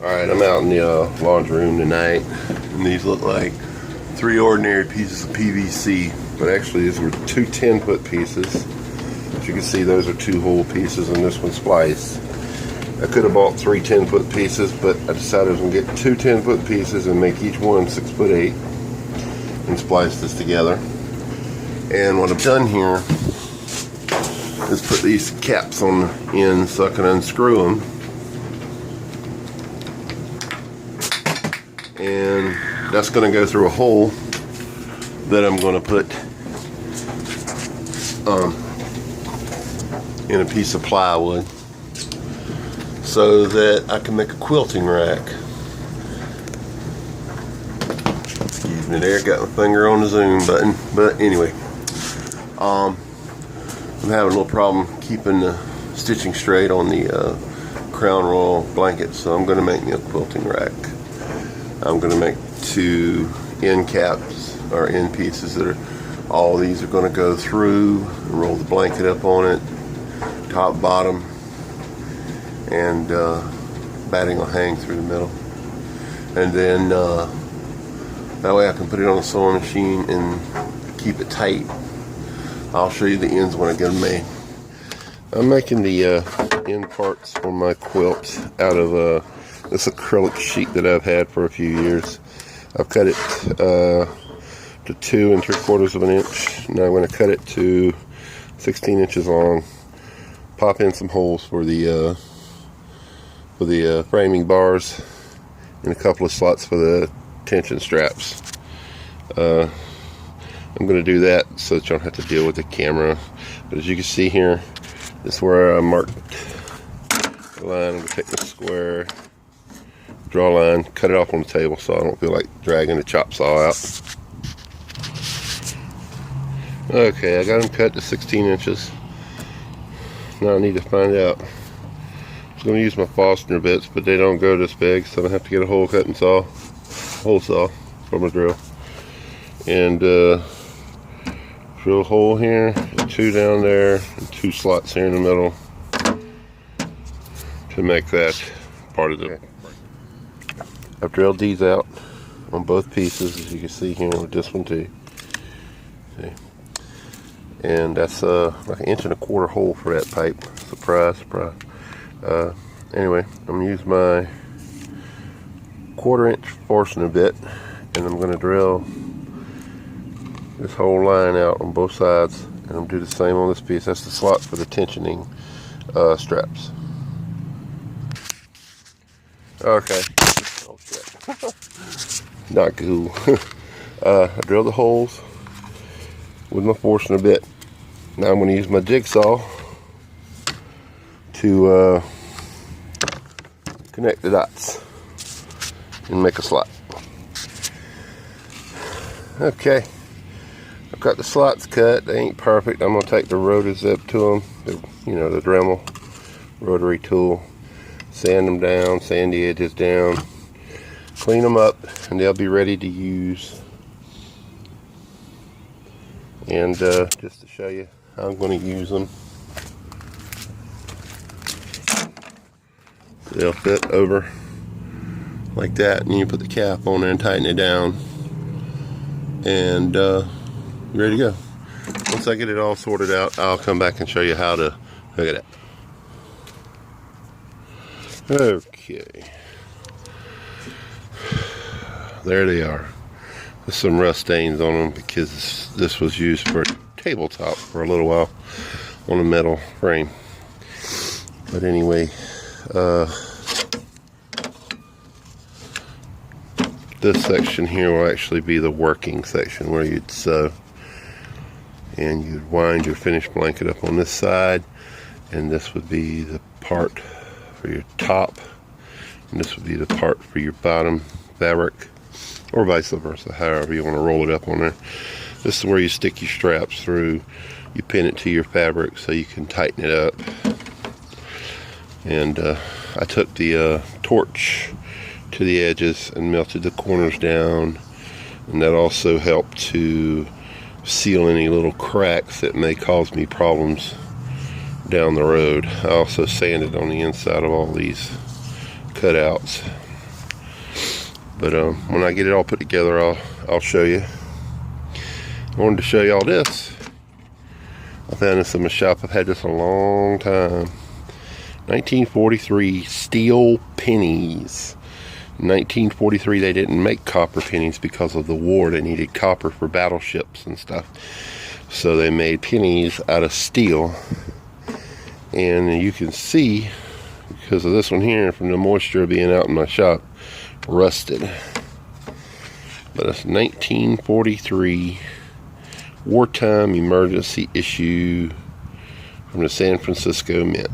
Alright, I'm out in the laundry room tonight, and these look like 3 ordinary pieces of PVC, but actually these were 2 10-foot pieces. As you can see, those are 2 whole pieces, and this one's spliced. I could have bought 3 10-foot pieces, but I decided I was going to get 2 10-foot pieces and make each one 6'8" and splice this together. And what I've done here is put these caps on the end so I can unscrew them. And that's going to go through a hole that I'm going to put in a piece of plywood so that I can make a quilting rack. Excuse me there, got my finger on the zoom button, but anyway, I'm having a little problem keeping the stitching straight on the crown royal blanket, so I'm going to make me a quilting rack. I'm going to make 2 end caps or end pieces that are, all these are going to go through and roll the blanket up on it, top, bottom, and batting will hang through the middle. And then that way I can put it on the sewing machine and keep it tight. I'll show you the ends when I get them made. I'm making the end parts on my quilt out of this acrylic sheet that I've had for a few years. I've cut it to 2 3/4 inch. Now I'm going to cut it to 16 inches long. Pop in some holes for the framing bars and a couple of slots for the tension straps. I'm going to do that so that you don't have to deal with the camera. But as you can see here, this is where I marked the line. I'm going to take the square, draw a line, cut it off on the table so I don't feel like dragging the chop saw out. Okay, I got them cut to 16 inches. Now I need to find out. I'm going to use my Forstner bits, but they don't go this big, so I'm going to have to get a hole cutting saw, hole saw from a drill. And drill a hole here, 2 down there, and 2 slots here in the middle to make that part of the. I've drilled these out on both pieces, as you can see here with this one too. See? And that's like 1 1/4 inch hole for that pipe. Surprise, surprise. Anyway, I'm going to use my 1/4 inch Forstner bit, and I'm going to drill this whole line out on both sides, and I'm going to do the same on this piece. That's the slot for the tensioning straps. Okay. Oh shit. Not cool. I drilled the holes with my Forstner bit. Now I'm going to use my jigsaw to connect the dots and make a slot. Okay, I've got the slots cut. They ain't perfect. I'm going to take the Rotozip to them, the Dremel rotary tool, sand them down, sand the edges down, clean them up, and they'll be ready to use. And just to show you how I'm going to use them, they'll fit over like that, and you put the cap on there and tighten it down, and ready to go. Once I get it all sorted out, I'll come back and show you how to hook it up. Okay, there they are. There's some rust stains on them because this was used for a tabletop for a little while on a metal frame. But anyway, this section here will actually be the working section where you'd sew, and you'd wind your finished blanket up on this side, and this would be the part for your top, and this would be the part for your bottom fabric, or vice versa, however you want to roll it up on there. This is where you stick your straps through. You pin it to your fabric so you can tighten it up. And I took the torch to the edges and melted the corners down, and that also helped to seal any little cracks that may cause me problems down the road. I also sanded on the inside of all these cutouts. But when I get it all put together, I'll show you. I wanted to show you all this. I found this in my shop. I've had this a long time. 1943 steel pennies. In 1943 they didn't make copper pennies because of the war. They needed copper for battleships and stuff. So they made pennies out of steel. And you can see, because of this one here, from the moisture being out in my shop, rusted. But it's 1943 wartime emergency issue from the San Francisco Mint.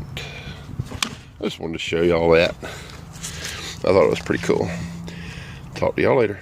I just wanted to show you all that. I thought it was pretty cool. Talk to y'all later.